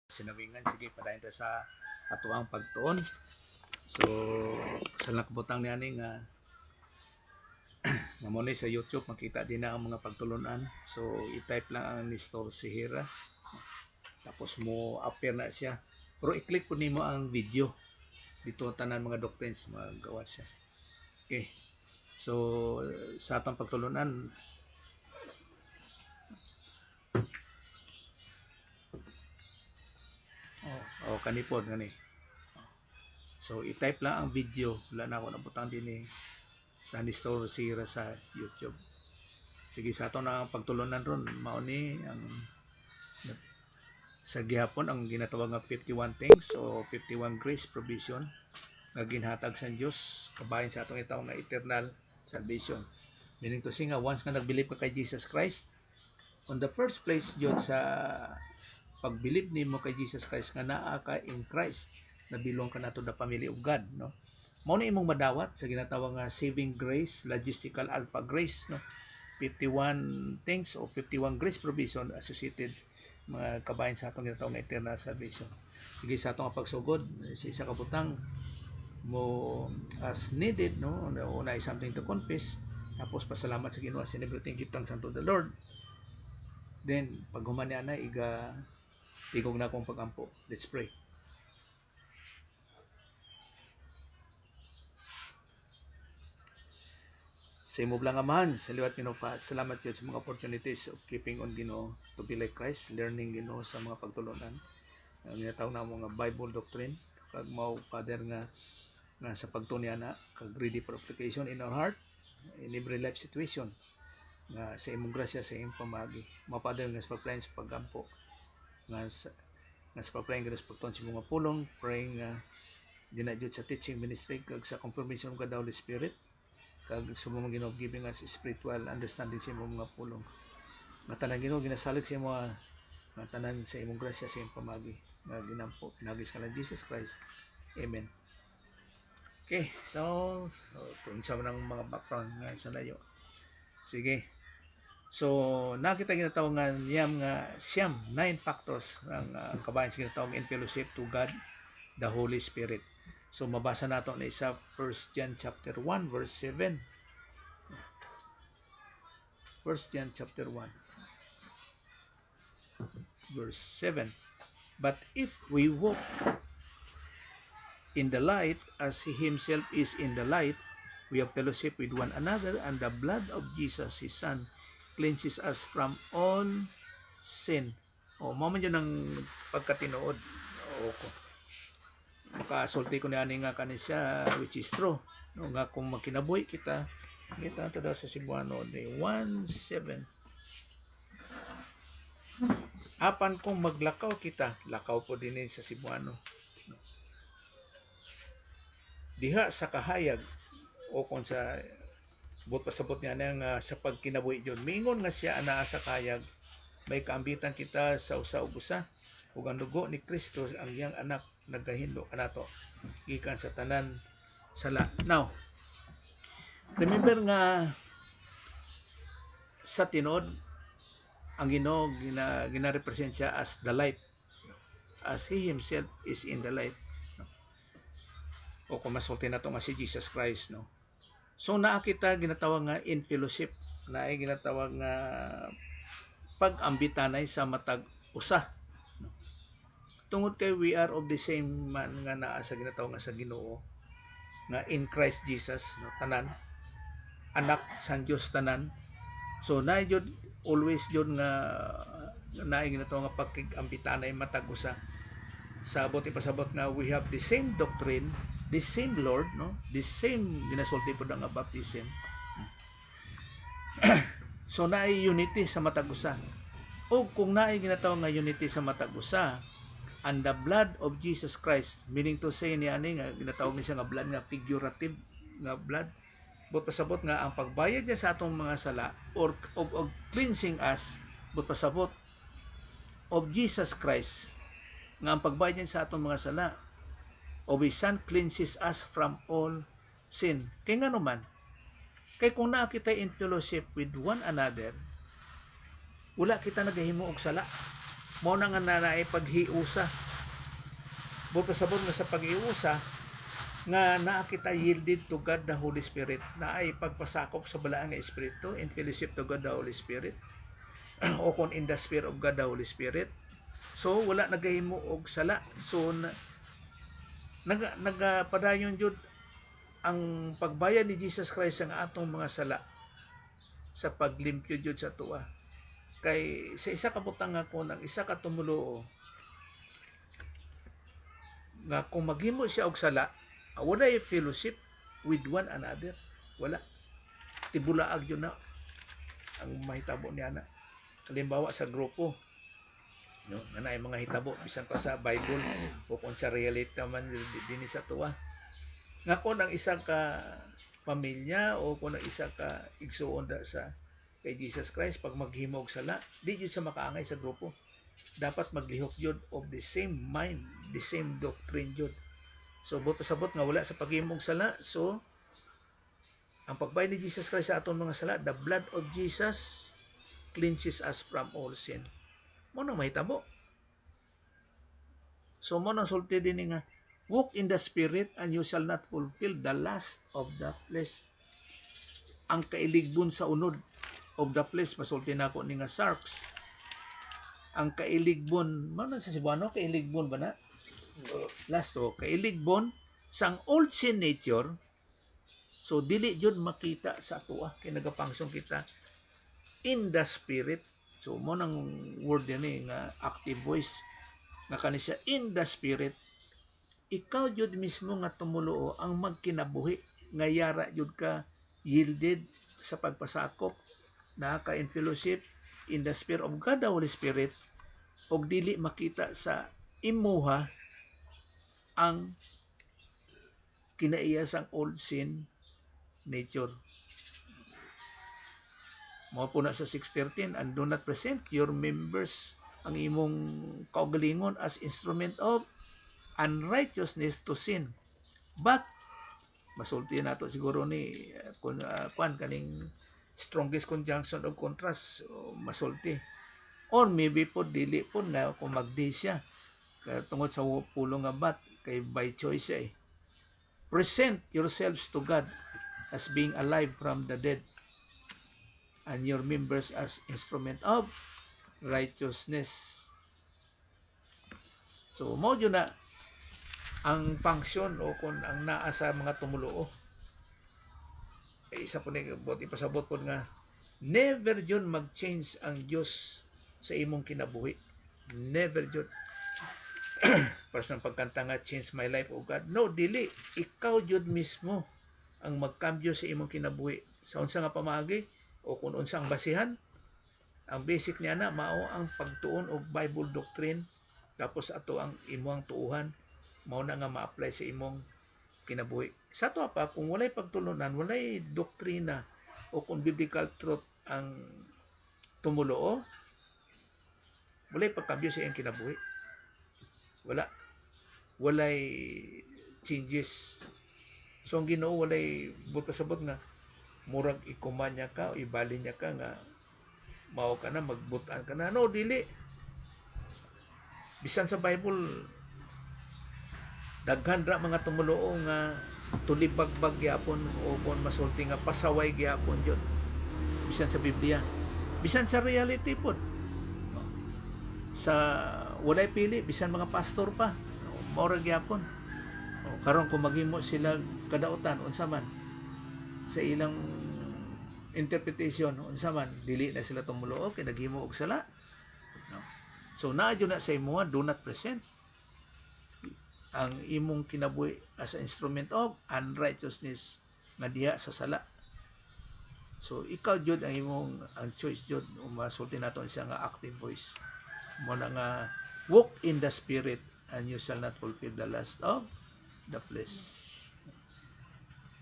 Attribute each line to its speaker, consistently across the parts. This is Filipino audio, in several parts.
Speaker 1: Sinawingan, sige, padayon ta sa atuang pagtuon. So, sa nakabutang ni ani nga namuni sa YouTube makita din na ang mga pagtulunan. So, i-type lang ang Nestor Sihira. Tapos mo appear na siya. Pero i-click po nimo ang video. Dito tanan mga doctrines magawa siya. Okay. So, sa atong pagtulunan, kanipod gani. So, i-type lang ang video. Wala na ako nabutang din sa Nestor Sihira sa YouTube. Sige, sa ato na pagtulunan ron, mauni ang sa gihapon ang ginatawag nga 51 things o 51 grace provision nga ginhatag sa Dios kabahin sa atong itaw nga eternal salvation. Meaning to say nga once nga nagbilib ka kay Jesus Christ, on the first place jud sa pagbilib nimo kay Jesus Christ nga naa ka in Christ, na belong ka na to the family of God, no? Mao na imong madawat sa ginatawag nga saving grace, logistical alpha grace, no? 51 things o 51 grace provision associated mga kabayan sa atong ginatawag nga eternal salvation. Sige, sa atong pagsugod sa isa ka butang mo as needed, no? Una is something to confess, tapos pasalamat sa Ginoo and everything give thanks unto the Lord. Then pag human na igong na akong pagampo. Let's pray. Sa imo lang amahan, sa liwat Ginoo, salamat gyud sa mga opportunities of keeping on Ginoo to be like Christ, learning Ginoo sa mga pagtulunan. Ang ginatawag na mga Bible doctrine, kag mao Father nga sa pagtunya na kag ready for application in our heart in every life situation. Nga sa imong grasya, sa imong pamagi. Mao Father nga sa pagplayan sa paggampo. Nga sa pagplayan sa pagtuon sa mga pulong, praying dinadjud sa teaching ministry kag sa confirmation of the Holy Spirit, kag sumumang Ginoo giving us spiritual understanding sa imong mga pulong. Nga tanan Ginoo ginasalig sa imong nga tanan sa imong grasya, sa imong pamagi nga ginampo pinagis ka lang Jesus Christ. Amen. Okay, so tunsa man ang mga background nga sa layo. Sige. So, nakita ginatawag nga niyam nga siyam, 9 factors ang kabayan sa ginatawag in fellowship to God, the Holy Spirit. So, mabasa nato na isa 1 John chapter 1 verse 7. 1 John chapter 1 verse 7. But if we walk in the light as He Himself is in the light, we have fellowship with one another, and the blood of Jesus, His Son, cleanses us from all sin. O, mao man yun ang pagkatinuod. O, makasulti ko na ani nga kani siya, which is true. No, nga kung magkinabuhi kita ito daw sa Cebuano, 1:7. Apan kung maglakaw kita, lakaw po din sa Cebuano. No. Diha sa kahayag, o kung sa pasabot niya nga sa pagkinabuhi yun, mingon nga siya anaa sa kahayag, may kaambitan kita sa usa ug usa, ug ang dugo ni Kristo ang iyang anak nagahinlo kanato gikan sa tanan sala. Now, remember nga sa tinod ang Ginoo gina-represent siya as the light, as He Himself is in the light. O kung masulti na to nga si Jesus Christ, no? So naa kita ginatawag nga in fellowship, naay ginatawag nga pag-ambitanay sa matag usa, no? Tungod kay we are of the same man nga naa sa ginatawag nga sa Ginoo nga in Christ Jesus, no? Tanan anak sa Dios tanan. So naay jud always jud nga naay ginatawag nga pag-ambitanay matag usa. Sabot ipasabot nga we have the same doctrine, the same Lord, no? The same ginasulti po nga baptism. So naay unity sa matag usa. O kung naay ginatawag nga unity sa matag usa, and the blood of Jesus Christ, meaning to say ni ani nga ginatawag ni siya nga blood nga figurative nga blood, but pasabot nga ang pagbayad niya sa atong mga sala or of cleansing us, but pasabot of Jesus Christ nga ang pagbayad niya sa atong mga sala of His Son cleanses us from all sin. Kay nga naman, kay kung naa kita in fellowship with one another, wala kita nagahimo og sala. Mao na nga na paghiusa. Buto sabon nga sa paghiusa nga naa kita yielded to God the Holy Spirit, na ay pagpasakop sa balaang nga espiritu in fellowship to God the Holy Spirit o kung in the sphere of God the Holy Spirit. So wala nagahimo og sala. So nagapadayon jud ang pagbayad ni Jesus Christ ang atong mga sala sa paglimpyo jud sa tuwa. Kay sa isa ka butang nga kon ang isa ka tumuluo nga kung maghimo siya og sala, wala fellowship with one another. Wala. Tibulaag yun na ang mahitabo niya na. Halimbawa sa grupo, no, na mga hitabo bisan pa sa Bible o kung sa reality naman din sa tuwa. Nga kung ang isa ka pamilya o kung ang isa ka igsuon sa kay Jesus Christ, pag maghimo og sala, di jud sa makaangay sa grupo. Dapat maglihok jud of the same mind, the same doctrine jud. So buto sabot nga wala sa paghimo og sala. So ang pagbayad ni Jesus Christ sa aton mga sala, the blood of Jesus cleanses us from all sin. Mo nang mahitabo. So mo nang sulti din nga, walk in the Spirit and you shall not fulfill the lust of the flesh. Ang kailigbon sa unod of the flesh, masulti na ako ni nga sarks. Ang kailigbon, ano sa Cebuano, kailigbon ba na? Last o, kailigbon sang old sin nature. So dili jud makita sa tuwa kay nagapangsong kita in the Spirit. So mo nang word din nga active voice nga kani siya in the Spirit. Ikaw jud mismo nga tumuluo ang magkinabuhi nga yara jud ka yielded sa pagpasakop na ka in fellowship in the Spirit of God the Holy Spirit, og dili makita sa imuha ang kinaiya sang old sin nature. Mao po na sa 6:13, and do not present your members, ang imong kaugalingon, as instrument of unrighteousness to sin, but masulti nato siguro ni kuan kaning strongest conjunction of contrast, masulti. Or maybe po dili po na kung magdi siya tungod sa pulong nga bat kay by choice siya Present yourselves to God as being alive from the dead, and your members as instrument of righteousness. So mo yun na ang function o kung ang naa sa mga tumuluo. Isa po na ipasabot po nga, never yun mag-change ang Diyos sa imong kinabuhi. Never yun. Para sa pagkanta nga, change my life, oh God. No, dili. Ikaw yun mismo ang magkambyo sa imong kinabuhi. Sa unsa nga pamagi o kung unsa ang basihan, ang basic niya na mao ang pagtuon og Bible doctrine, tapos ato ang imong tuuhan, mao na nga ma-apply sa imong kinabuhi. Sa to pa, kung walay pagtulunan, walay doktrina o kung biblical truth ang tumulo, walay pagkambyo sa iyang kinabuhi. Walay changes. So ang Ginoo walay buta-sabot nga murag ikumanya ka o ibali niya ka nga mao ka na, magbutan ka na. No, dili. Bisan sa Bible, daghan ra mga tumuluo nga tulibagbag gyapon o kung masulti nga pasaway gyapon yun. Bisan sa Biblia. Bisan sa reality po. Sa walay pili, bisan mga pastor pa. Maura gyapon. Karon kung maghimo sila kadautan, unsa man sa ilang interpretation, unsa man, dili na sila tumulo kay naghimo og sala. No. So naadyo na sa imo, do not present ang imong kinabuhi as an instrument of unrighteousness nga diha sa sala. So ikaw jud ang imong ang choice jud, masulti naton siya nga active voice. Mo na nga walk in the Spirit and you shall not fulfill the lust of the flesh.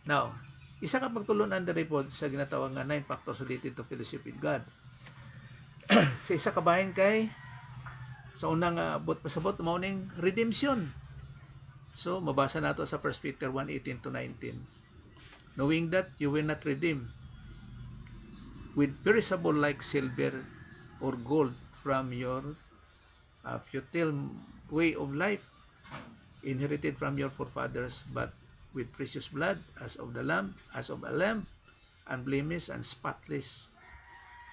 Speaker 1: Now, isa ka pagtulunan diri po sa ginatawag nga 9 factors related to fellowship with God. Sa isa ka bahin kay sa unang pasabot mao ning redemption. So mabasa nato sa 1 Peter 1:18 to 19. Knowing that you will not redeem with perishable like silver or gold from your a futile way of life inherited from your forefathers, but with precious blood as of a lamb, unblemished and spotless,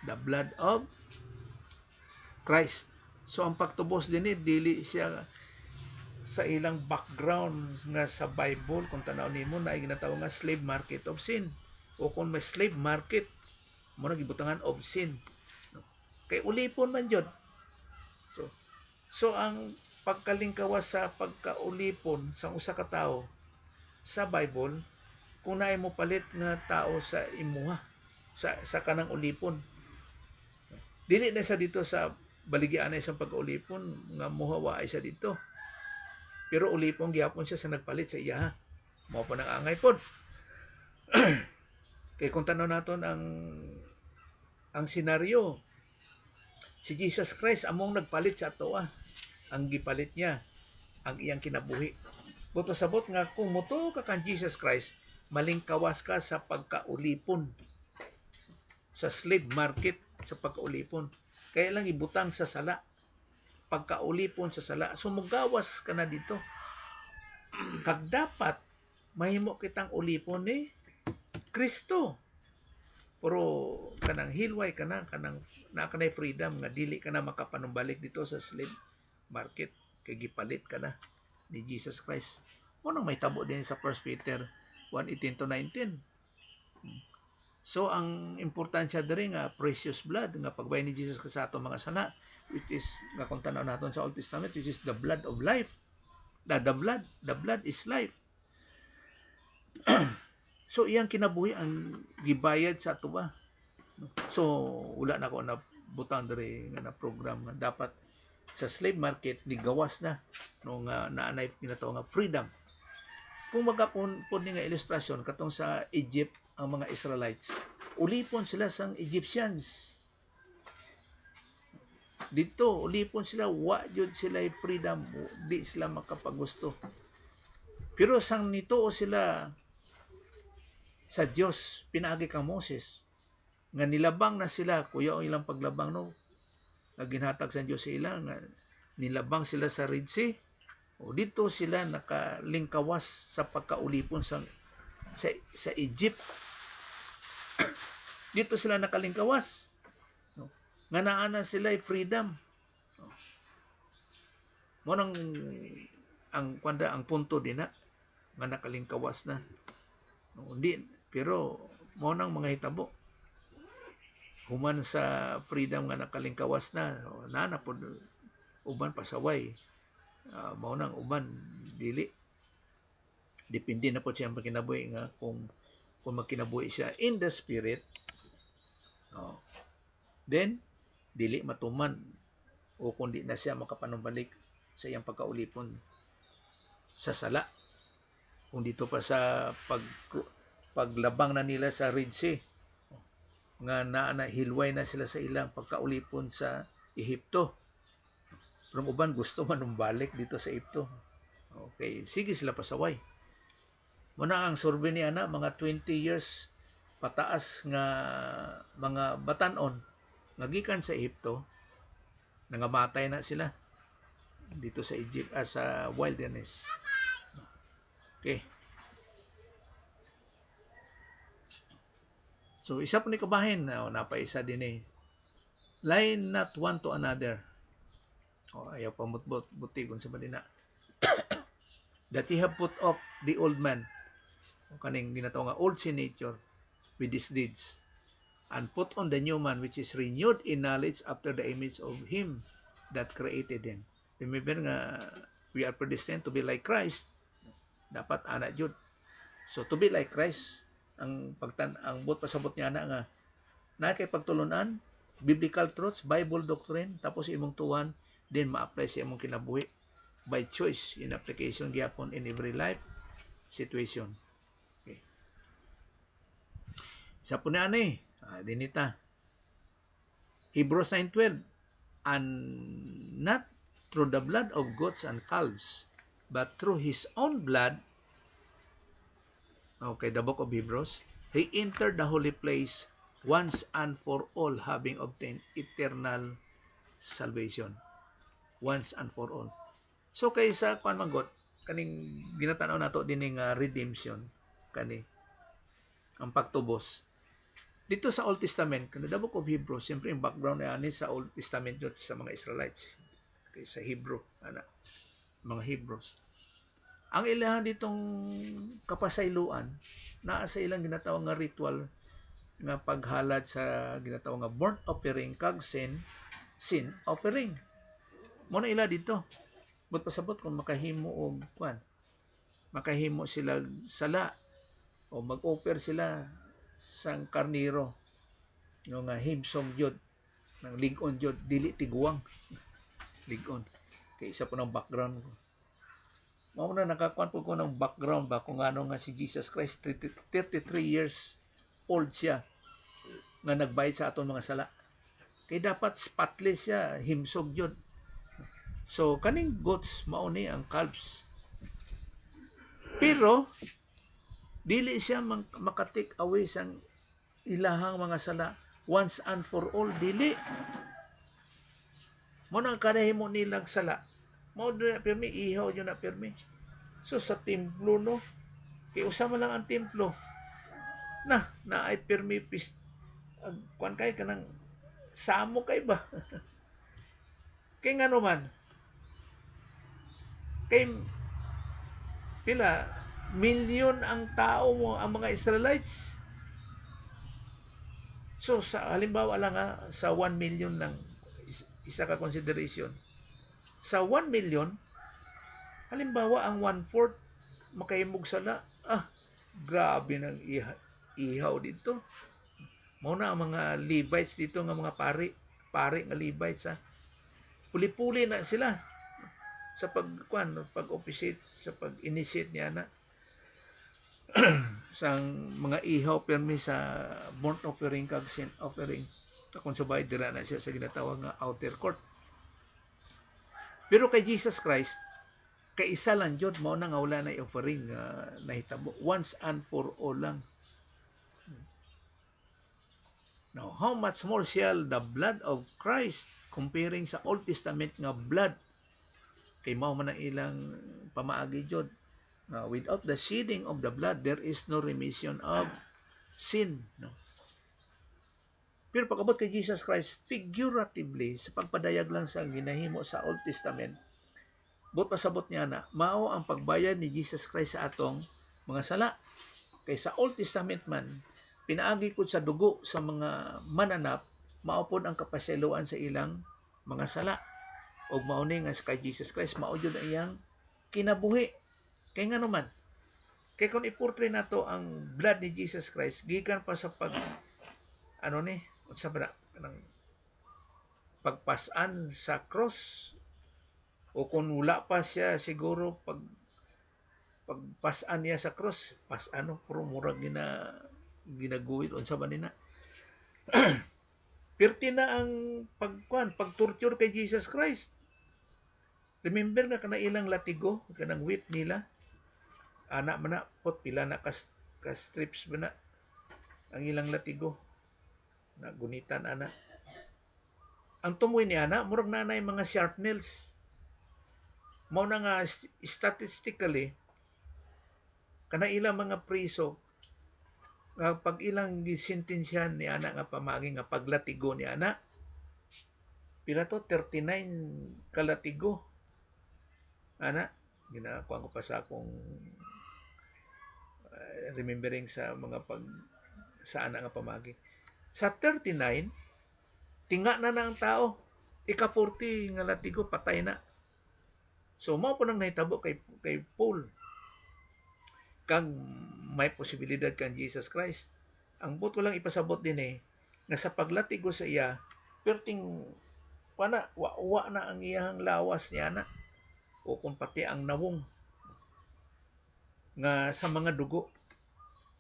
Speaker 1: the blood of Christ. So ang pagtubos din dili siya sa ilang background nga sa Bible kung tanaw nimo na ginatawag nga slave market of sin, o kung may slave market mo na gibutangan of sin, kay ulipon man jud. So ang pagkalingkawas sa pagkaulipon sa usa ka tawo sa Bible, kung naay mo palit nga tao sa imuha sa kanang ulipon, dili na sa dito sa baligyan sa pagkaulipon nga muhawa ay sa dito, pero ulipon gyapon siya sa nagpalit sa iya. Mao pa nang angay pod. Kay kung tanaw naton ang senaryo, si Jesus Christ among nagpalit sa atoa. Ang gipalit niya ang iyang kinabuhi. Buto sabot nga kung moto ka kan Jesus Christ, malingkawas ka sa pagkaulipon, sa slave market, sa pagkaulipon. Kaya lang ibutang sa sala, pagkaulipon sa sala. So mugawas ka na dito. Kag dapat mahimo kitang ulipon ni Kristo. Pero kanang hilway ka na, kanang nakanay freedom nga dili ka na makapanumbalik dito sa slave market, kay gipalit ka na ni Jesus Christ. Mo nang may tabo din sa 1 Peter 1:18-19. So ang importansya diri nga precious blood nga pagbay ni Jesus sa ato mga sala, which is nga kung tanaw naton sa Old Testament, which is the blood of life. The blood is life. So iyang kinabuhi ang gibayad sa ato ba. So wala na ko na butang diri nga na program nga dapat sa slave market ni gawas na no nga naanay ginato nga freedom. Kung magapon po ni nga ilustrasyon katong sa Egypt, ang mga Israelites ulipon sila sang Egyptians. Dito ulipon sila, wa jud sila freedom, di sila makapagusto. Pero sang nituo sila sa Dios, pinaagi kang Moses nga nilabang na sila, kuya o ilang paglabang no, nga ginhatag sa Dios sa ila nga nilabang sila sa Red Sea. O dito sila nakalingkawas sa pagkaulipon sa Egypt. Dito sila nakalingkawas. No? Nga naana sila freedom. No? Mo nang ang punto din na nga nakalingkawas na. No, hindi, pero mo nang mga hitabo. Human sa freedom nga nakalingkawas na, no, na pod uban pasaway. Mao nang uban dili. Depende na po siya ang kinabuhi nga kung magkinabuhi siya in the spirit, no, then dili matuman o kundi na siya makapanumbalik sa iyang pagkaulipon sa sala. Kung dito pa sa paglabang na nila sa Red Sea, nga hilway na sila sa ilang pagkaulipon sa Ehipto. Pero uban gusto manumbalik dito sa Ehipto. Okay, sige sila pasaway. Muna ang survey ni ana, mga 20 years pataas nga mga batanon nga gikan sa Ehipto, nangamatay na sila dito sa Egypt sa wilderness. Okay. So isa po ni kabahin, napaisa din line not one to another. Ayaw pa butigon sa balina. That he have put off the old man, kaning ginatawag nga old sin nature with his deeds, and put on the new man which is renewed in knowledge after the image of him that created him. Remember nga we are predestined to be like Christ. Dapat ana jud. So to be like Christ, ang bot pasabot niya nga na kay pagtulunan, biblical truths, Bible doctrine, tapos imong tuwan, then ma-apply sa imong kinabuhi by choice in application gyapon in every life situation. Okay. Sa po na dinita. Hebrews 9:12, and not through the blood of goats and calves, but through his own blood. Okay, the book of Hebrews, he entered the holy place once and for all, having obtained eternal salvation. once and for all. So kay sa kuan manggot kaning ginatanaw nato dining redemption kani ang pagtubos dito sa Old Testament kada the book of Hebrews, siyempre yung background na ani sa Old Testament yun sa mga Israelites kay sa Hebrew ana mga Hebrews. Ang ilahan ditong kapasayloan naa sa ilang ginatawag nga ritual nga paghalad sa ginatawag nga burnt offering kag sin offering. Mo na ila dito. But pasabot kung makahimo og kwan, makahimo sila sala o mag-offer sila sang karniro nga himsong jud ng lig-on jud dili tiguang lig-on kay isa po ng background ko. Mao na nakakuan po ko ng background ba kung ano nga si Jesus Christ 33 years old siya nga nagbayad sa aton mga sala. Kay dapat spotless siya, himsog jud. So kaning goats mao ni ang calves. Pero dili siya makatik away sang ilahang mga sala once and for all dili. Mo nang kanahimo nilang sala. Mao na pirmi ihaw yun na pirmi. So sa templo no, kay usama lang ang templo. Na ay pirmi kuan kay kanang samo kay ba? Kay ngano man kay pila milyon ang tao mo ang mga Israelites. So sa halimbawa lang sa 1 million ng isa ka consideration. Sa 1 million halimbawa ang 1/4 makahimog sala. Grabe nang ihaw dito. Mao na ang mga Levites dito nga mga pari nga Levites puli-puli na sila sa pag-officiate sa pag-initiate niya na sang mga ihaw permi sa burnt offering kag sin offering kung sabay dira na siya sa ginatawag nga outer court. Pero kay Jesus Christ kay isa lang jud mao na nga wala na offering nahitabo once and for all lang. Now, how much more shall the blood of Christ comparing sa Old Testament nga blood kay mao man ang ilang pamaagi jud. Without the shedding of the blood there is no remission of sin, no. Pero pagabot kay Jesus Christ figuratively sa pagpadayag lang sa ginahimo sa Old Testament, but pasabot niya na mao ang pagbayad ni Jesus Christ sa atong mga sala. Kay sa Old Testament man pinaagi pod sa dugo sa mga mananap mao pod ang kapasayloan sa ilang mga sala. Og mao ni nga kay Jesus Christ mao jud ang iyang kinabuhi. Kay ngano man kay kung iportray nato ang blood ni Jesus Christ gikan pa sa unsa ba nang pagpasan sa cross o kung wala pa siya siguro pagpasan niya sa cross puro murag ginaguhit unsa ba nina. Pirti na ang pagtorture kay Jesus Christ. Remember na kana ilang latigo, kanang whip nila. Anak man na, pila na ka strips ba na ang ilang latigo. Nagunitan ana. Ang tumoy ni ana, murag nanay mga sharp nails. Mao na nga statistically, kana ilang mga priso, pag ilang gisintensyahan ni ana nga pamagi nga paglatigo ni ana, pila to 39 kalatigo. Ana, ginakuha ko pa sa akong remembering sa mga sa ana nga pamagi. Sa 39, tinga na ang tao. Ika-40 nga latigo, patay na. So, mao po nang nahitabo kay Paul. Kang may posibilidad kang Jesus Christ. Ang buto lang ipasabot din nga sa paglatigo sa iya, perting wa na ang iyang lawas niya na. O kung pati ang nawong nga sa mga dugo.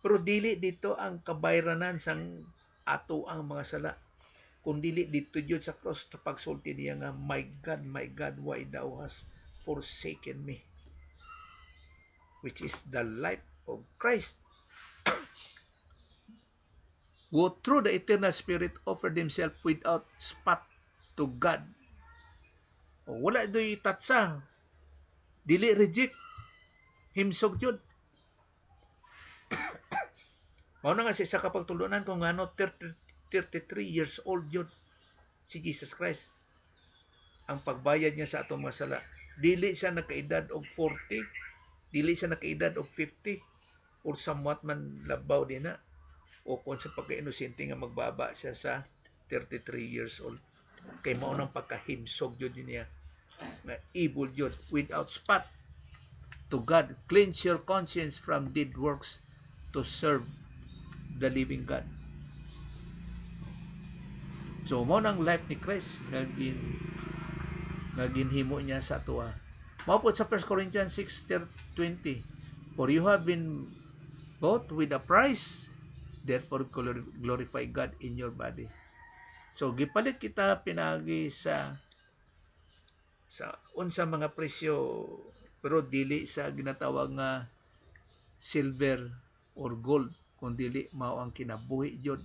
Speaker 1: Pero dili dito ang kabayranan sang ato ang mga sala. Kung dili dito jud sa cross ta pagsulti niya nga, my God, why thou hast forsaken me? Which is the life of Christ. Who through the eternal Spirit offered himself without spot to God. O wala doy tatsa, dili reject, himsog jud. Mao na nga sa isa ka pagtulunan kung ano 33 years old yun si Jesus Christ. Ang pagbayad niya sa atong mga sala, dili siya nakaedad og 40, dili siya nakaedad og 50 or somewhat man labaw din na, o kung sa pagka-inosente nga magbaba siya sa 33 years old. Kay mao nang pagkahimsog jud niya nga evil jud without spot to God. Cleanse your conscience from dead works to serve the living God. So mo nang life ni Christ nga ginhimo niya sa ato. Mao po sa 1 Corinthians 6:20, for you have been bought with a price, therefore glorify God in your body. So gipalit kita pinagi sa unsa mga presyo, pero dili sa ginatawag nga silver or gold, kundi mao ang kinabuhi jud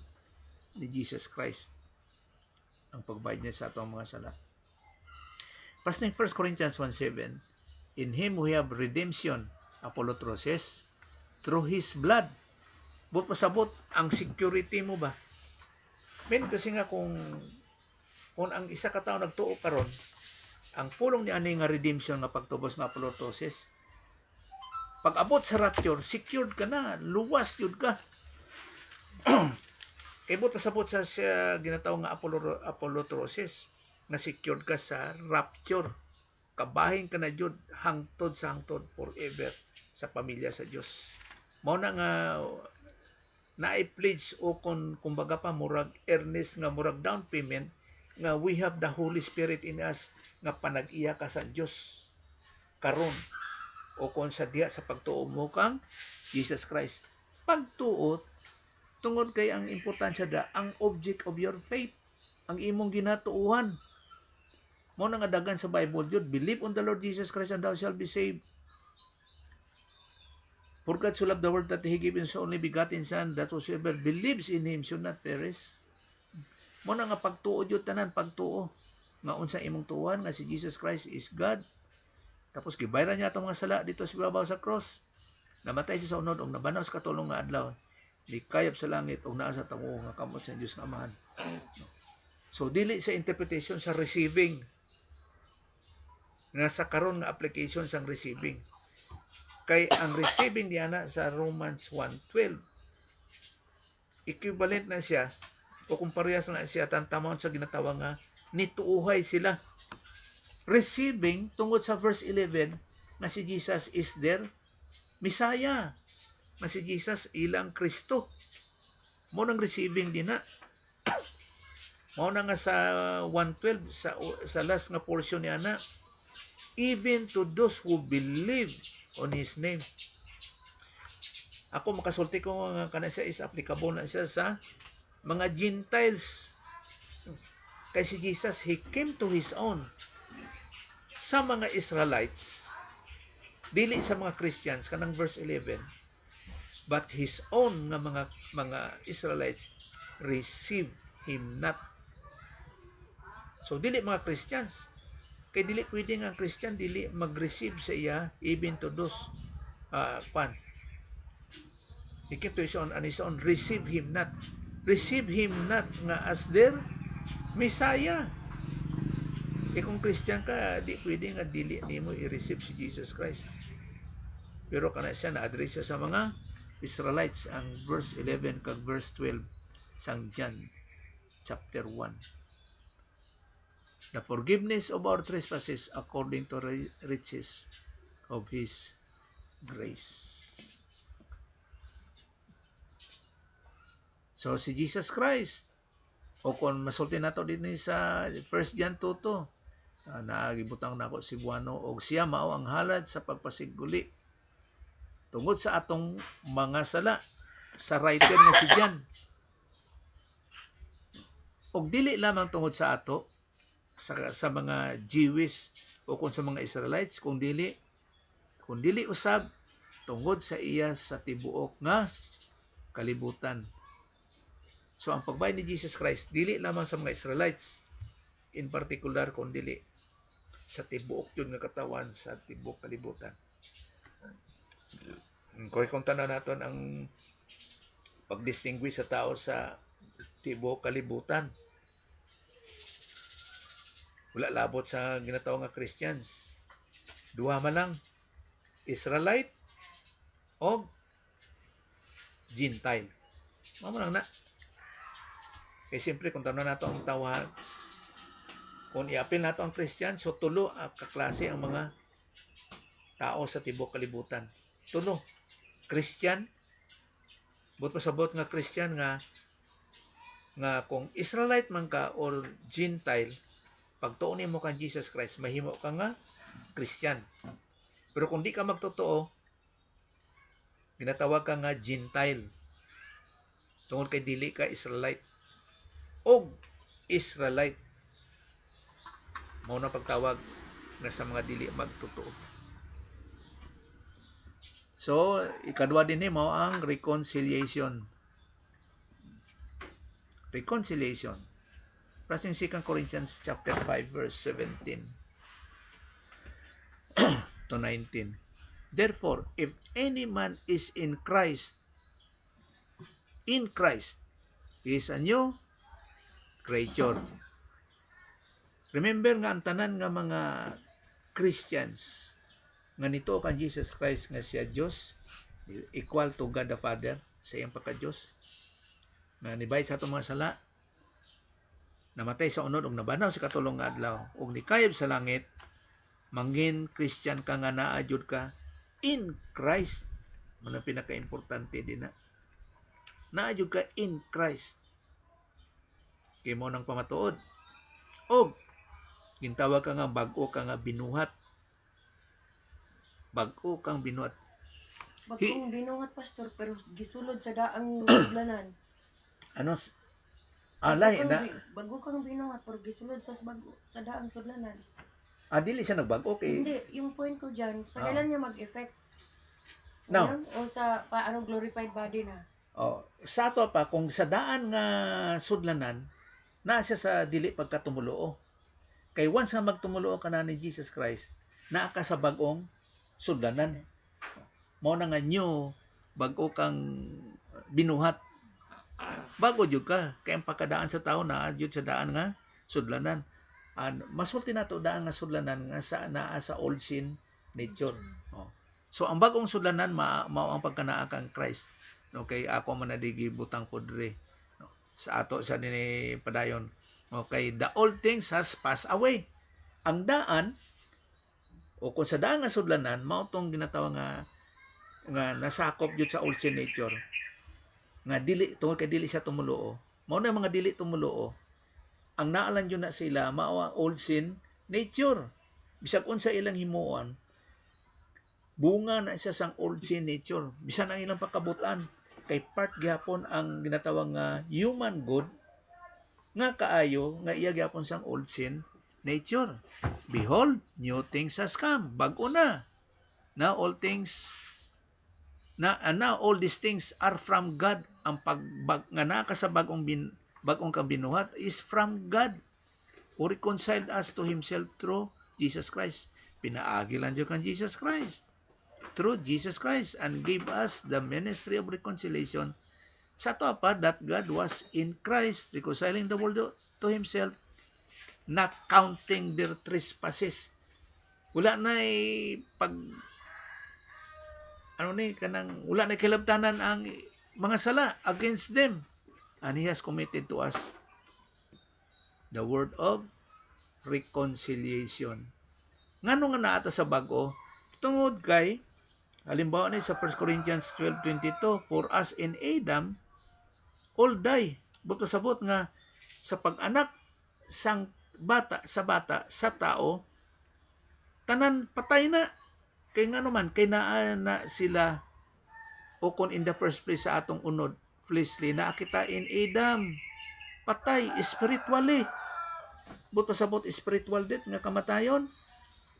Speaker 1: ni Jesus Christ, ang pagbayad niya sa atong mga sala. Pasting 1 Corinthians 1:7, in Him we have redemption, apolutrosis, through His blood. But pasabot ang security mo ba? Men kasi nga kung ang isa ka tawo nagtuo karon, ang pulong ni ani nga redemption nga pagtubos nga apolutrosis, pag abot sa rapture, secured ka na, luwas yun ka. Kaya mo pasabot sa ginatawag nga apolutrosis, na secured ka sa rapture. Kabahin ka na yun, hangtod sa hangtod, forever, sa pamilya sa Diyos. Mao na nga, na-pledge o kumbaga pa, murag earnest nga, murag down payment, nga we have the Holy Spirit in us, nga panag-iya ka sa Diyos karon, o kung sa diya sa pagtuo mo kang Jesus Christ. Pagtuo, tungod kay ang importansya da, ang object of your faith, ang imong ginatuuhan. Mo na nga dagan sa Bible yun, believe on the Lord Jesus Christ and thou shalt be saved. For God so loved the world that He gave His only begotten Son, that whosoever believes in Him should not perish. Mo na nga pagtuo yun, tanan pagtuo, nga unsa imong tuuhan, nga si Jesus Christ is God. Tapos gibayran niya itong mga sala dito sa ibabaw sa cross. Namatay siya sa unod og nabanaw sa katulong nga adlaw. Likayap sa langit og naa sa tawo nga kamot sa Dios nga Amahan. So dili sa interpretation, sa receiving. Nga sa karon nga application sang receiving. Kay ang receiving diya na sa Romans 1:12, equivalent na siya o kung parehas na siya tantamount sa ginatawag nga nituuhay sila. Receiving tungod sa verse 11 na si Jesus is their Messiah, na si Jesus ilang Kristo. Mo nang receiving din na. Mao na nga sa 1:12 sa last nga portion niya na, even to those who believe on His name. Ako makasulti ko nga kana siya is applicable na siya sa mga Gentiles. Kay si Jesus, He came to His own. Sa mga Israelites, dili sa mga Christians, kanang verse 11, but His own nga mga Israelites receive Him not. So dili mga Christians, kay dili pwede nga Christian dili mag-receive sa iya, even to those He came to His own, and His own receive Him not. Receive Him not nga as their Messiah. Eh kung Christian ka, di pwede nga dili nimo i-receive si Jesus Christ. Pero kana siya na-address siya sa mga Israelites, ang verse 11 kag verse 12 sang John chapter 1. The forgiveness of our trespasses according to riches of His grace. So si Jesus Christ, o kung masulti nato din sa 1 John 2:2, naagibutang nako si Buano, og siya mao ang halad sa pagpasiguli tungod sa atong mga sala, sa writer nga si John. Og dili lamang tungod sa ato, sa mga Jewish o kung sa mga Israelites, kung dili usab tungod sa iya sa tibuok nga kalibutan. So ang pagbayad ni Jesus Christ dili lamang sa mga Israelites in particular, kung dili sa tibuok yun nga katawan sa tibuok kalibutan. Kung tanan naton ang pag-distinguish sa tao sa tibuok kalibutan, wala labot sa ginatawag nga Christians. Duha man lang, Israelite o Gentile. Mamo lang na. Kaya siyempre, kung tanan nato ang tawag, kung i-apil nato ang Christian, so tulo ang kaklase ang mga tao sa tibuok kalibutan. Tulo. Christian, but pasabot nga Christian nga kung Israelite man ka or Gentile, pagtuon mo kang Jesus Christ, mahimo ka nga Christian. Pero kung di ka magtotoo, ginatawag ka nga Gentile. Tungod kay dili ka Israelite. O Israelite, mao na pagtawag na sa mga dili magtotoo. So, ikadua din mao ang reconciliation. Reconciliation. Plus in 2 Corinthians chapter 5 verse 17 to 19. Therefore, if any man is in Christ, he is a new creature. Remember nga ang tanan nga mga Christians nga nito kan Jesus Christ nga siya Dios, equal to God the Father sa iyang pagka-Dios, nga nibayad sa atong mga sala, namatay sa unod ug nabanaw sa katulong nga adlaw ug nikayab sa langit, mangin Christian ka nga naa jud ka in Christ. Mano pinaka-importante din na naa jud ka in Christ. Kay mo nang pamatuod og gintawag ka nga bag-o ka nga binuhat. Bag-o kang binuhat.
Speaker 2: Bagong binuhat, pastor, pero gisulod sa daang sudlanan.
Speaker 1: Ano? Alay na.
Speaker 2: Bago kang binuhat, pero gisulod sa daang sudlanan.
Speaker 1: Dili siya nagbago kay.
Speaker 2: Hindi, yung point ko dyan, sa kailan niya mag-effect?
Speaker 1: No.
Speaker 2: Ayan? O sa paano glorified body na?
Speaker 1: Sa ato pa kung sa daan nga sudlanan, na siya sa dili pagkatumuloo. Kay once nga magtumuloo ka na ni Jesus Christ, naa ka sa bagong sudlanan. Mao na nga new, bago kang binuhat. Bago jud ka, kay ang pagkadaan sa tao na jud sa daan nga sudlanan. Masulti na to daan nga sudlanan nga sa naa sa old sin nature. So ang bagong sudlanan mao ang pagkanaa kang Christ. Okay, ako man na digi butang podre. Sa ato sa dinhi padayon. Okay, the old things has passed away. Ang daan o kung sa daan nga sudlanan, mao tong ginatawag nga nasakop jud sa old sin nature. Nga dili tungod kay dili siya tumuloo. Mao na mga dili tumuloo. Ang naalan jud na sila mao ang old sin nature. Bisag unsa ilang himuon, bunga na siya sang old sin nature. Bisan ang ilang pagkabutan kay part gyapon ang ginatawag nga human good nga kaayo nga iya gyapon sang old sin nature. Behold, new things has come. Bag-o na. Now all things now all these things are from God. Ang nga naka sa bagong kang binuhat is from God, who reconciled us to Himself through Jesus Christ. Pinaagi lang dyan kan Jesus Christ. Through Jesus Christ, and gave us the ministry of reconciliation. Sa to pa, that God was in Christ, reconciling the world to Himself, not counting their trespasses. Wala na wala na kilabtanan ang mga sala against them, and He has committed to us the word of reconciliation. Ngano nga naata sa bag-o? Tungod kay halimbawa ni sa 1 Corinthians 12:22, for us in Adam all die. Buto sabot nga sa pag-anak sa bata sa tao, tanan patay na. Kay nga naman, kay naa na sila, o kung in the first place sa atong unod, fleshly, na kita in Adam, patay, spiritually. Buto sabot spiritual death nga kamatayon,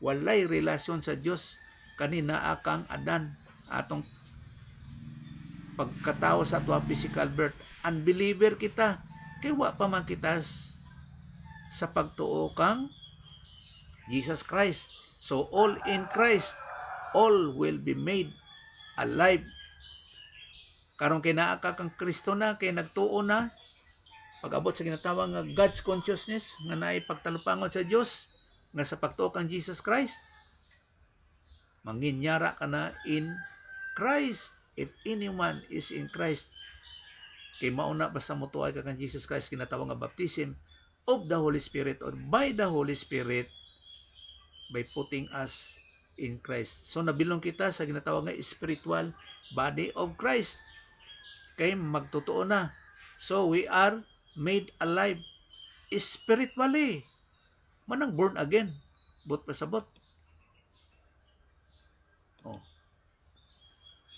Speaker 1: walay relasyon sa Dios kanina akang Adan, atong pagkatao sa ato physical birth. Unbeliever kita, kay wa pa man kita sa pagtuo kang Jesus Christ. So all in Christ, all will be made alive. Karon kay naa ka kang Kristo na, kay nagtuo na, pag-abot sa ginatawag nga God's consciousness, nga naay pagtalupangon sa Dios, nga sa pagtuo kang Jesus Christ, manginyara ka na in Christ. If anyone is in Christ, kay mauna basta mutuay ka kang Jesus Christ, kinatawag nga baptism of the Holy Spirit or by the Holy Spirit, by putting us in Christ. So nabilong kita sa ginatawag nga spiritual body of Christ. Kay magtotoo na. So we are made alive spiritually. Manang born again. Bot pa sabot. Oh.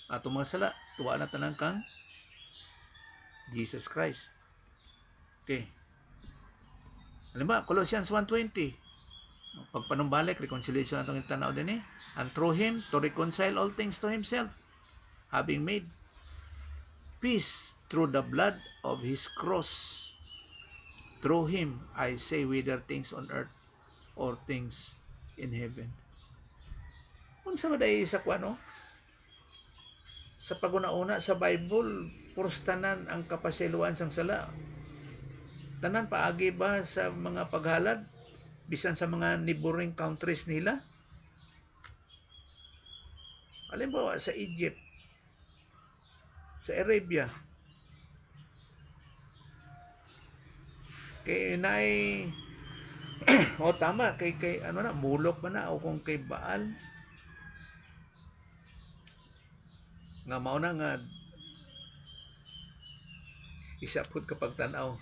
Speaker 1: Ato mga sala, tuwa na tanang kang Jesus Christ. Okay. Halimbawa, Colossians 1:20. Pagpanumbalik, reconciliation atong itanaw din and through Him to reconcile all things to Himself, having made peace through the blood of His cross. Through Him, I say, whether things on earth or things in heaven. Kung sa maday sa kwano, sa paguna-una sa Bible, puros tanan ang kapasiluan sang sala. Tanan paagi ba sa mga paghalad, bisan sa mga neighboring countries nila? Halimbawa sa Egypt, sa Arabia, kay nay o tama kay ano na mulok ba na o kung kay Baal nga mao na nga isa pud kapag tan-aw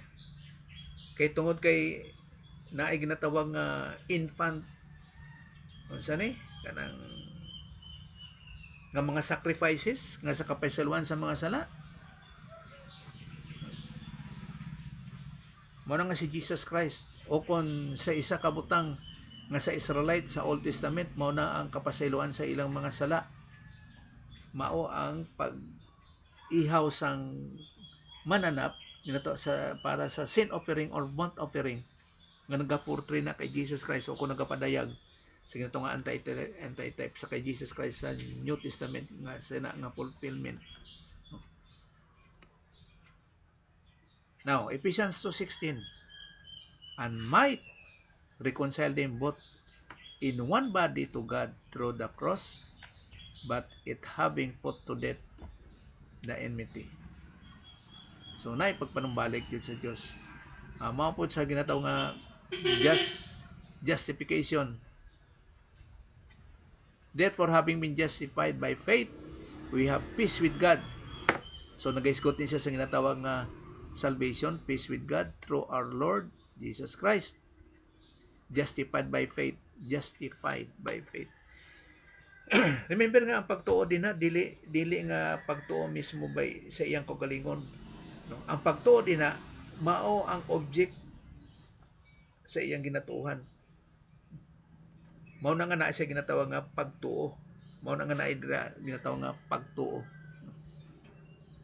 Speaker 1: kay tungod kay naay ginatawag nga infant unsa ni kanang nga mga sacrifices nga sa kapasaluan sa mga sala. Mao na nga si Jesus Christ o kon sa isa ka butang nga sa Israelite sa Old Testament mao na ang kapasayloan sa ilang mga sala. Mao ang pag ihaw sang mananap ninato sa para sa sin offering or burnt offering nga nagapurtray na kay Jesus Christ o kung nagapadayag sa ginatong nga anti-type sa kay Jesus Christ sa New Testament nga sina nga fulfillment. Now, Ephesians 2:16, and might reconcile them both in one body to God through the cross, but it having put to death the enmity. So, naipagpanumbalik yun sa Diyos. Mao po sa ginataw nga justification. Therefore, having been justified by faith, we have peace with God. So, nag-isgot din siya sa ginatawag nga salvation, peace with God through our Lord Jesus Christ. Justified by faith. Justified by faith. Remember nga ang pagtuo din na dili nga pagtuo mismo by sa iyang kagalingon. No? Ang pagtuo din na mao ang object sa iyang ginatuohan. Mao na nga naa siya ginatawag nga pagtuo. Mao na nga naa ginatawag nga pagtuo.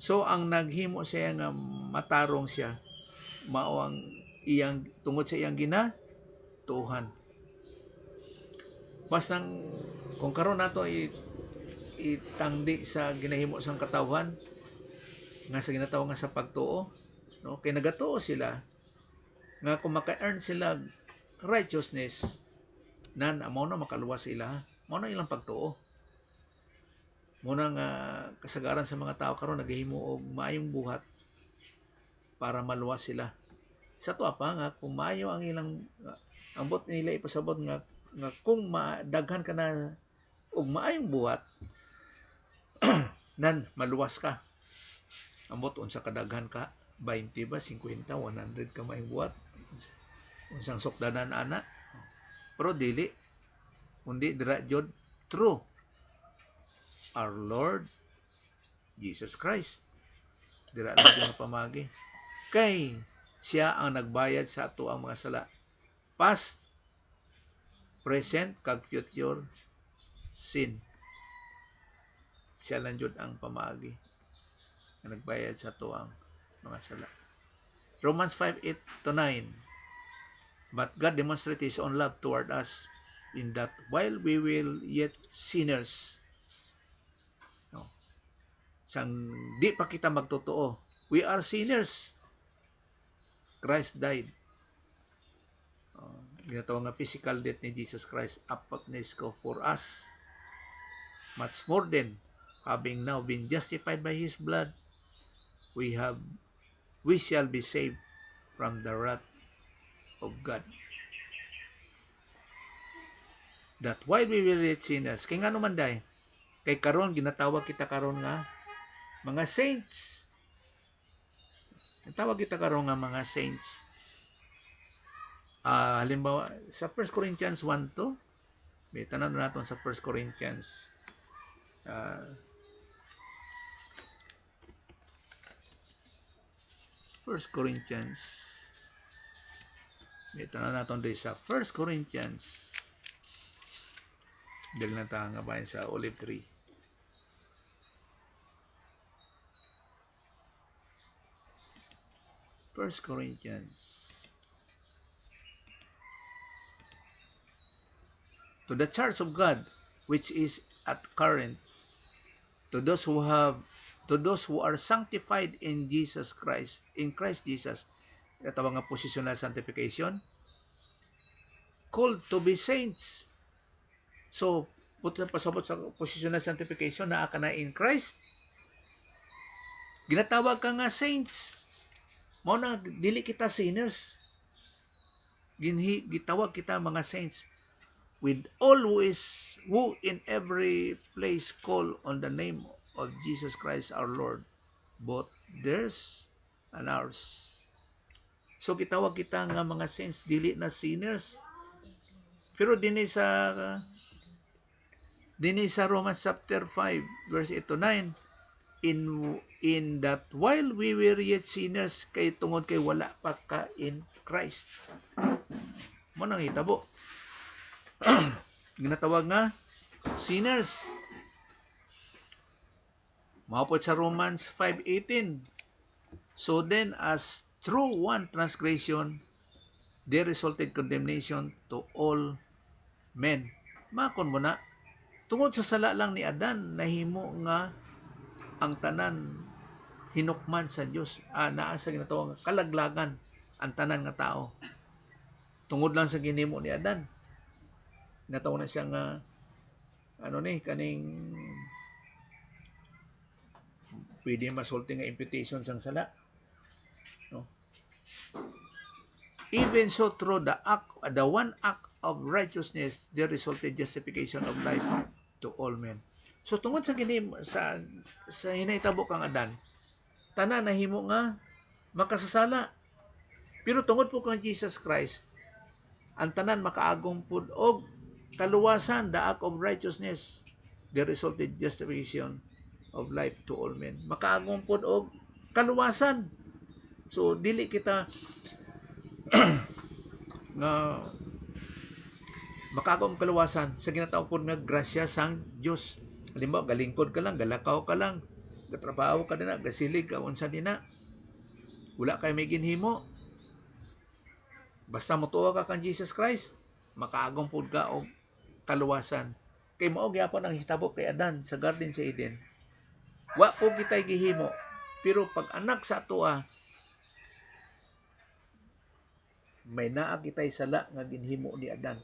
Speaker 1: So ang naghimo siya nga matarong siya mao ang iyang tungod sa iyang ginatuohan. Bastang kung karon nato itangdi sa ginahimo sang katawhan nga sa ginatawag nga sa pagtuo, no? Kay nagatuo sila nga kung maka-earn sila righteousness nan amo na makaluwas sila, mao na ilang pagtuo. Muna nga kasagaran sa mga tao karon naghihimo og maayong buhat para maluwas sila. Sa tuwa pa nga kung maayo ang ilang ambot nila ipasabot nga kung madaghan ka na og maayong buhat nan maluwas ka. Ambot unsa kadaghan ka 20 ba 50 100 ka maayong buhat. Unsang sukdanan ana. Pero dili kundi dira jud true our Lord Jesus Christ. Dira lang yung pamagi. Kay siya ang nagbayad sa ato ang mga sala. Past, present, kag future sin. Siya lang jud ang pamagi na nagbayad sa ato ang mga sala. Romans 5:8-9. But God demonstrates His own love toward us in that while we will yet sinners, no, sang di pa kita magtotoo, we are sinners, Christ died. Ginatawag nga physical death ni Jesus Christ apatnes ko for us. Much more than having now been justified by His blood, we shall be saved from the wrath of God. That while we were yet sinners, kay nga naman day, kay karon ginatawag kita karon nga mga saints. Ginatawag kita karon nga mga saints. Halimbawa, sa 1 Corinthians 1:2, may tanan natin sa 1 Corinthians 1 Corinthians, may tanan natin din sa 1 Corinthians, dahil na tayo nga bayan sa olive tree. First Corinthians. To the church of God, which is at current, to those who are sanctified in Jesus Christ, in Christ Jesus, katawag nga positional sanctification, called to be saints. So, pasabot sa positional sanctification na aka na in Christ, ginatawag ka nga saints. Mao na dili kita sinners. Gitawag kita mga saints. With all who in every place call on the name of Jesus Christ our Lord, both theirs and ours. So gitawag kita nga mga saints, dili na sinners. Pero dinhi sa Romans chapter 5 verse 8 to 9, in that while we were yet sinners, kay tungod kay wala pa ka in Christ, mo nang hitabo ginatawag nga sinners. Maupod sa Romans 5:18, so then as through one transgression there resulted condemnation to all men. Makon mo na, tungod sa sala lang ni Adan, nahimo nga ang tanan hinukman sa Dios. Naa sa ginatawag kalaglagan ang tanan nga tao. Tungod lang sa ginhimo ni Adan. Natawag na siya nga kaning pwede masulti nga imputation sang sala. No? Even so through the one act of righteousness there resulted justification of life to all men. So tungod sa sa hinahitabo kang Adan, tanan nahimo nga makasasala. Pero tungod po kang Jesus Christ, ang tanan makaagong pud og kaluwasan, the act of righteousness, there resulted justification of life to all men. Makaagong pud og kaluwasan. So dili kita nga makaagong kaluwasan sa ginatawag pud nga grasya sang Dios. Halimbawa, galingkod ka lang, galakaw ka lang, gatrabaho ka dina, gasilig ka unsa dina, wala kay may ginhimo, basta motuwa ka kan Jesus Christ, makaagong pud ka og kaluwasan. Kay mao gyapon ang hitabo kay Adan sa Garden sa Eden. Wa po kitay gihimo, pero pag anak sa atoa, may naa kitay sala nga ginhimo ni Adan.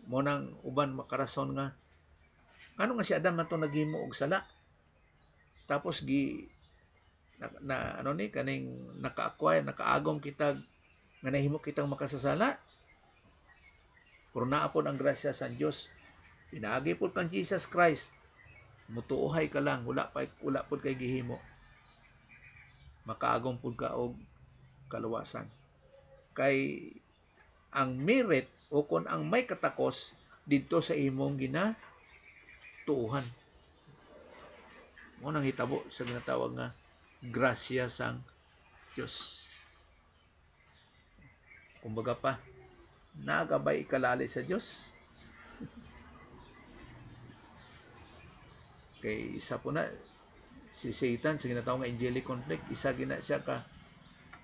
Speaker 1: Mo nang uban makarason nga ano nga si Adan man to naghimo og sala. Tapos kaning naka-acquire, nakaagom kitag nga nahimo kitang makasasala. Pero naapon ang grasya sa Dios. Pinaagi pod kang Jesus Christ. Mutuohay ka lang, wala pod kay gihimo. Makaagom pod ka og kaluwasan. Kay ang merit o kon ang may katakos didto sa imong ginatuuhan. Mo nang hitabo sa ginatawag nga grasya sang Dios. Kumbaga pa, nagabay ikalali sa Dios. Kay isa po na si Satan sa ginatawag nga angelic conflict, isa gina siya ka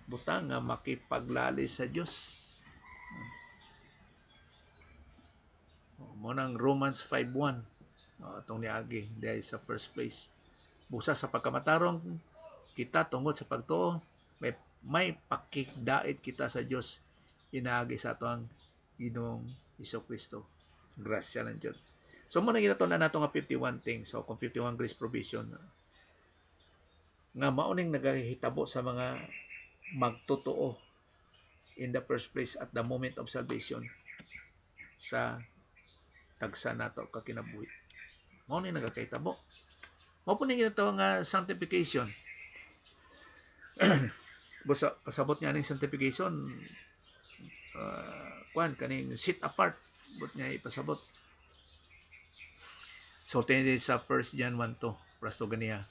Speaker 1: butang nga makipaglali sa Dios. mo nang Romans 5:1. Itong niagi dahil sa first place. Busa sa pagkamatarong kita tungod sa pagtuo, may pakikdait kita sa Dios inaagi sa ato ang Ginoong Hesukristo. Grasya lang Dios. So mo na ginatunan nato nga 51 things. So kung 51 grace provision nga mauning nagahitabo sa mga magtotoo in the first place at the moment of salvation sa tagsa nato kakinabuhi. Mao ni nagakahitabo. Mao po ni ginatawag nga sanctification. Busa pasabot niya ning sanctification kaning sit apart but niya ipasabot. So tindi sa 1 John 1:2 prasto ganiya.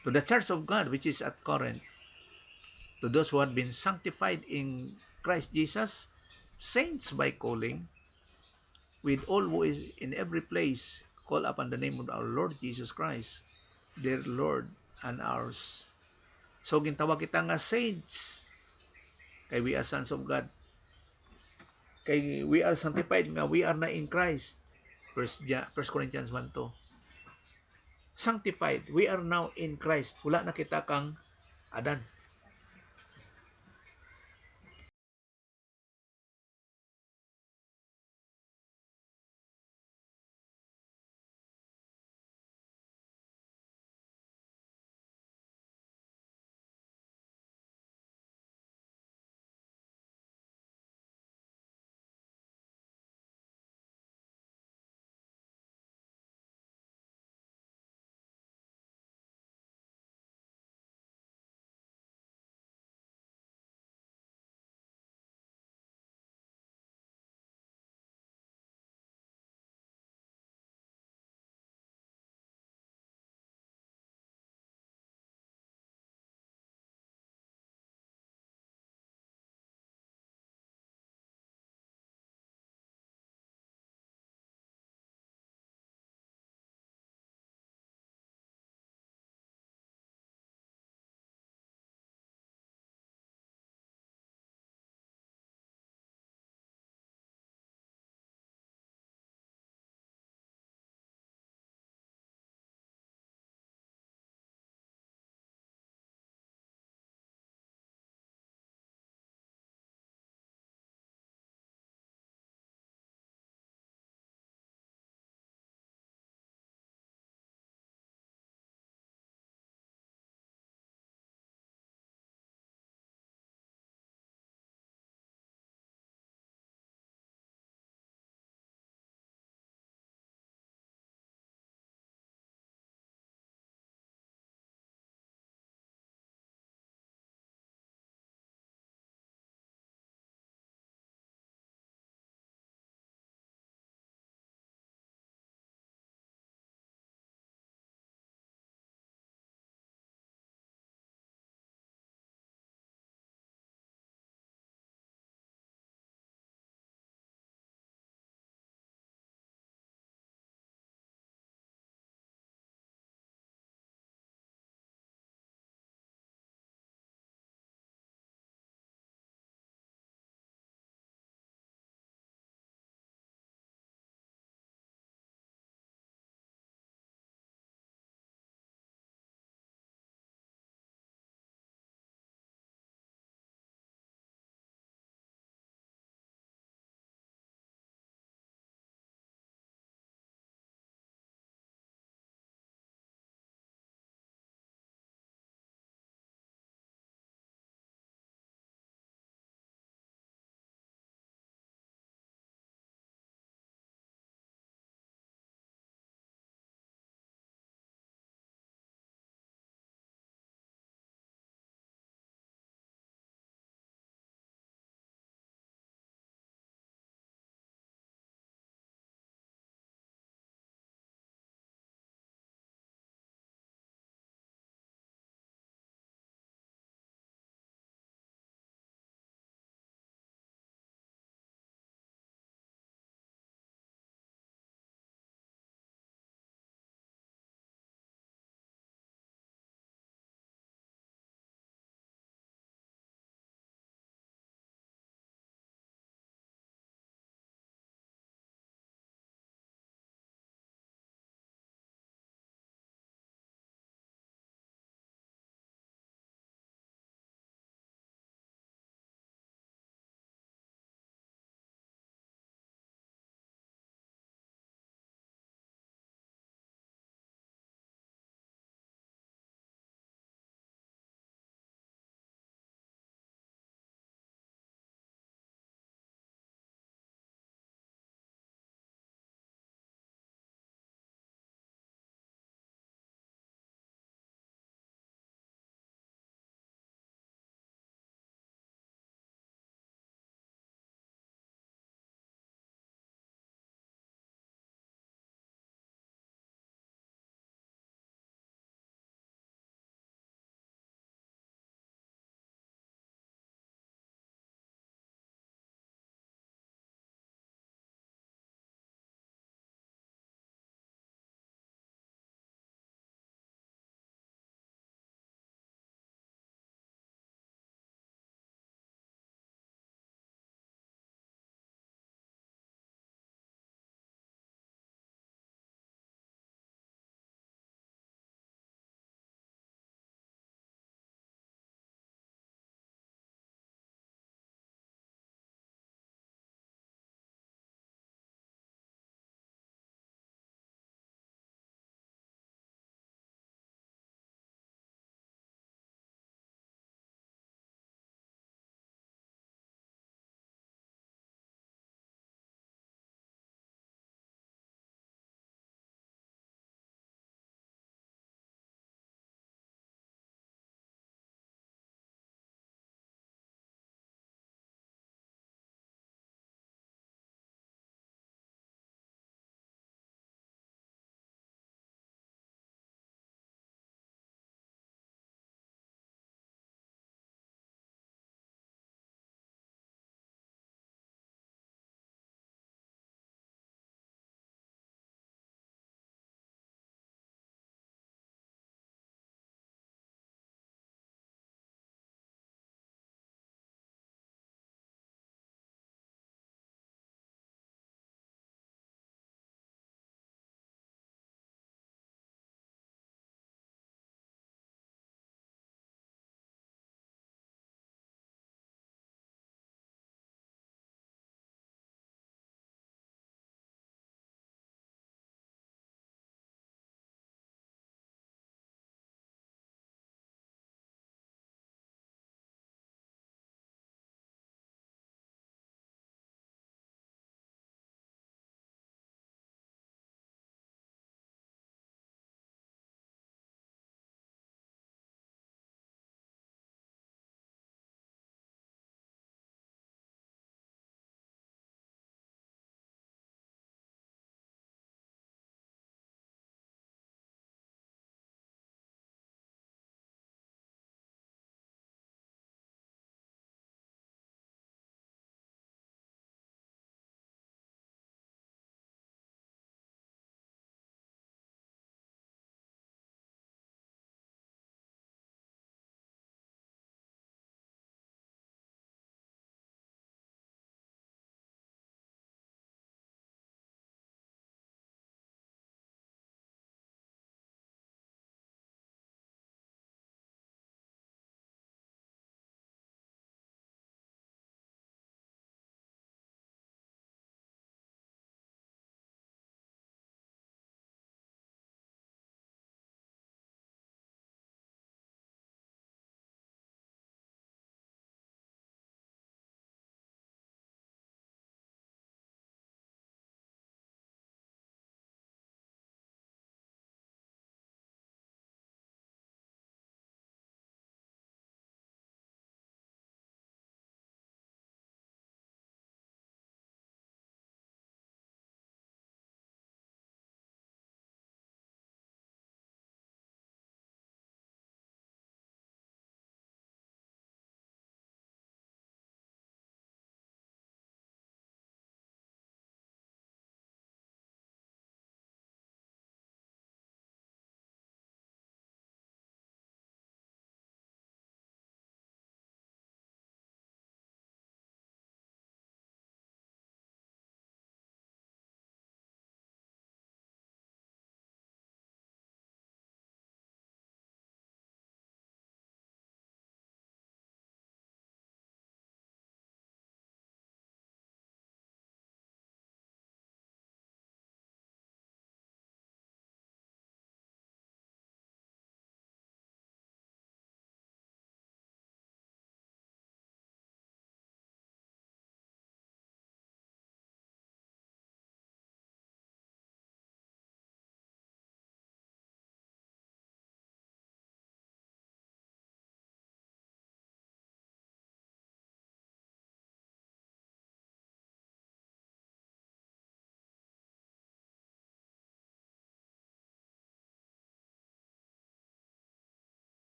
Speaker 1: To the church of God which is at Corinth, to those who had been sanctified in Christ Jesus, saints by calling, with all who is in every place call upon the name of our Lord Jesus Christ, their Lord and ours. So gintawag kita nga saints kay we are sons of God. Kay we are sanctified nga we are na in Christ. 1 Corinthians 1:2. Sanctified, we are now in Christ. Wala na kita kang Adan.